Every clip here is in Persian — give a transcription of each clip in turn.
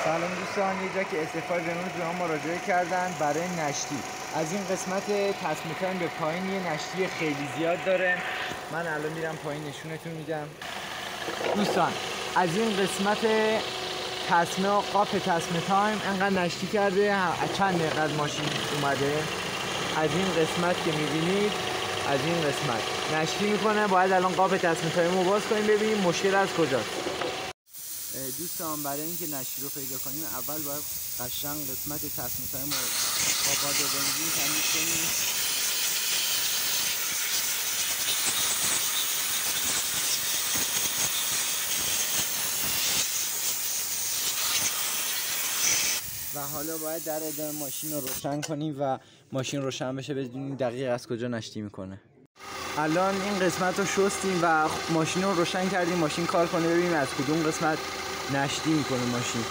سلام دوستان، یه جا که استفاده امروز به ما مراجعه کردن برای نشتی. از این قسمت تصمیم تایم به پایین یه نشتی خیلی زیاد داره. من الان میرم پایین نشونتون میدم. دوستان از این قسمت تصمیم قاپ تصمیم تایم انقدر نشتی کرده، چند دقیقه از ماشین اومده. از این قسمت که میبینید از این قسمت نشتی میکنه. باید الان قاپ تصمیم تایم رو باز کنیم ببینیم مشکل از کجاست. دوستان برای اینکه نشتی رو پیدا کنیم اول باید قشنگ قسمت تصمیم تایم رو با باد بنزین تمیز کنیم. و حالا باید در ادامه ماشین رو روشن کنیم و ماشین روشن بشه بدونیم دقیق از کجا نشتی میکنه. الان این قسمت رو شستیم و ماشین رو روشن کردیم، ماشین کار کنه ببینیم از کدوم قسمت نشتی میکنه ماشین.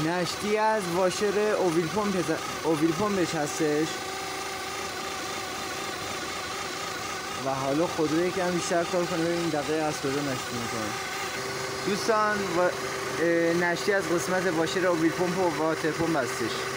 نشتی از واشر اویل پمپش هستش و حالا خودرو یکم بیشتر کار کنه ببینیم دقیق از کجا نشتی میکنه. دوستان نشتی از قسمت واشر اویل پمپ و واتر پمپ هستش.